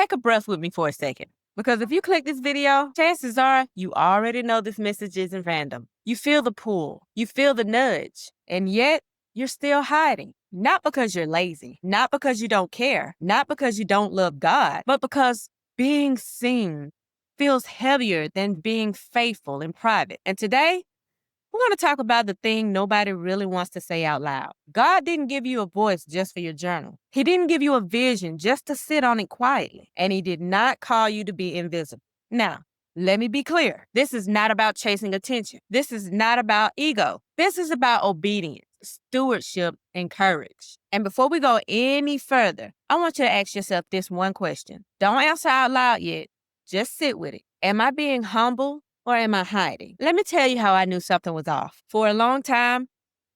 Take a breath with me for a second. Because if you click this video, chances are you already know this message isn't random. You feel the pull, you feel the nudge, and yet you're still hiding. Not because you're lazy, not because you don't care, not because you don't love God, but because being seen feels heavier than being faithful in private. And today, we're going to talk about the thing nobody really wants to say out loud. God didn't give you a voice just for your journal. He didn't give you a vision just to sit on it quietly. And he did not call you to be invisible. Now, let me be clear. This is not about chasing attention. This is not about ego. This is about obedience, stewardship, and courage. And before we go any further, I want you to ask yourself this one question. Don't answer out loud yet. Just sit with it. Am I being humble? Or am I hiding? Let me tell you how I knew something was off. For a long time,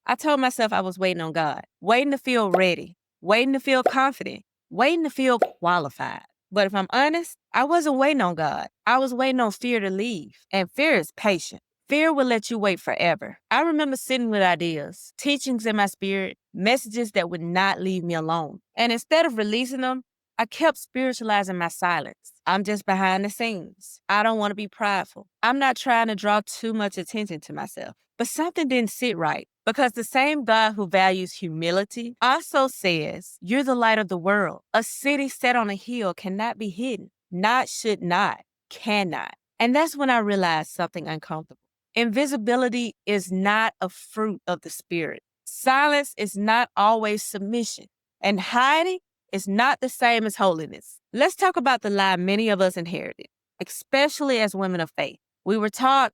I told myself I was waiting on God, waiting to feel ready, waiting to feel confident, waiting to feel qualified. But if I'm honest, I wasn't waiting on God. I was waiting on fear to leave. And fear is patient. Fear will let you wait forever. I remember sitting with ideas, teachings in my spirit, messages that would not leave me alone. And instead of releasing them, I kept spiritualizing my silence. I'm just behind the scenes. I don't want to be prideful. I'm not trying to draw too much attention to myself. But something didn't sit right because the same God who values humility also says, you're the light of the world. A city set on a hill cannot be hidden. Not, should not, cannot. And that's when I realized something uncomfortable. Invisibility is not a fruit of the spirit. Silence is not always submission. And hiding is not the same as holiness. Let's talk about the lie many of us inherited, especially as women of faith. We were taught,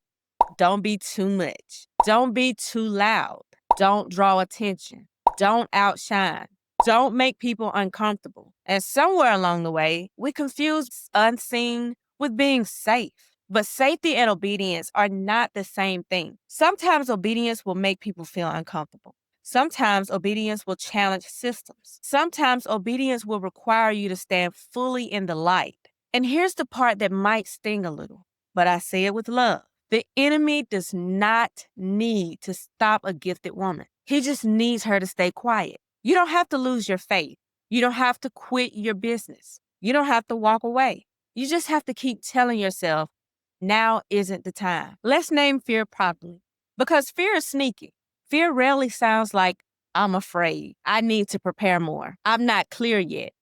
don't be too much. Don't be too loud. Don't draw attention. Don't outshine. Don't make people uncomfortable. And somewhere along the way, we confused unseen with being safe. But safety and obedience are not the same thing. Sometimes obedience will make people feel uncomfortable. Sometimes obedience will challenge systems. Sometimes obedience will require you to stand fully in the light. And here's the part that might sting a little, but I say it with love. The enemy does not need to stop a gifted woman. He just needs her to stay quiet. You don't have to lose your faith. You don't have to quit your business. You don't have to walk away. You just have to keep telling yourself, now isn't the time. Let's name fear properly, because fear is sneaky. Fear rarely sounds like, I'm afraid. I need to prepare more. I'm not clear yet.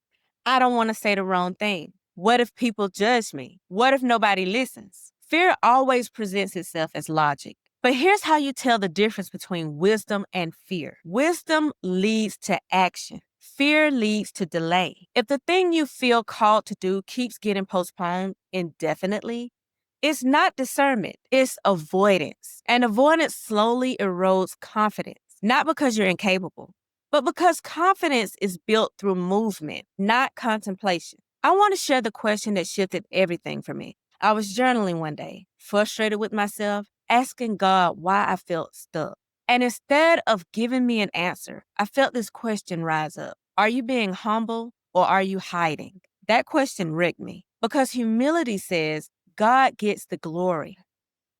I don't want to say the wrong thing. What if people judge me? What if nobody listens? Fear always presents itself as logic. But here's how you tell the difference between wisdom and fear. Wisdom leads to action. Fear leads to delay. If the thing you feel called to do keeps getting postponed indefinitely, it's not discernment, it's avoidance. And avoidance slowly erodes confidence, not because you're incapable, but because confidence is built through movement, not contemplation. I want to share the question that shifted everything for me. I was journaling one day, frustrated with myself, asking God why I felt stuck. And instead of giving me an answer, I felt this question rise up. Are you being humble or are you hiding? That question wrecked me because humility says, God gets the glory.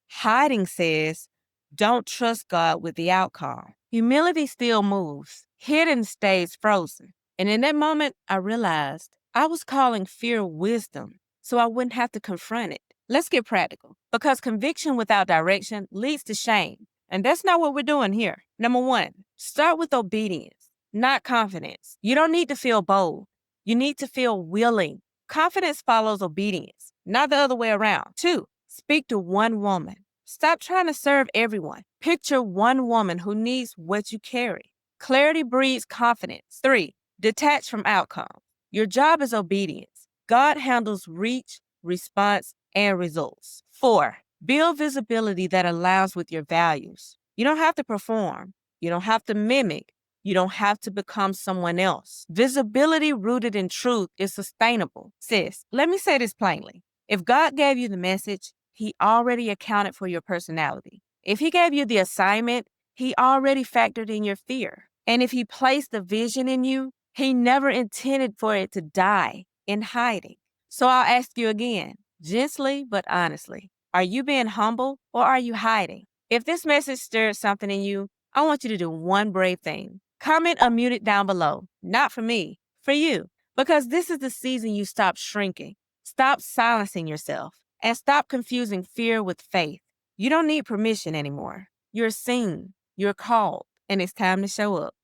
Hiding says, don't trust God with the outcome. Humility still moves. Hidden stays frozen. And in that moment, I realized I was calling fear wisdom so I wouldn't have to confront it. Let's get practical, because conviction without direction leads to shame. And that's not what we're doing here. Number one, start with obedience, not confidence. You don't need to feel bold. You need to feel willing. Confidence follows obedience, not the other way around. Two, speak to one woman. Stop trying to serve everyone. Picture one woman who needs what you carry. Clarity breeds confidence. Three, detach from outcomes. Your job is obedience. God handles reach, response, and results. Four, build visibility that aligns with your values. You don't have to perform. You don't have to mimic. You don't have to become someone else. Visibility rooted in truth is sustainable. Sis, let me say this plainly. If God gave you the message, He already accounted for your personality. If He gave you the assignment, He already factored in your fear. And if He placed the vision in you, He never intended for it to die in hiding. So I'll ask you again, gently but honestly, are you being humble or are you hiding? If this message stirred something in you, I want you to do one brave thing. Comment or mute it down below. Not for me, for you. Because this is the season you stop shrinking, stop silencing yourself, and stop confusing fear with faith. You don't need permission anymore. You're seen, you're called, and it's time to show up.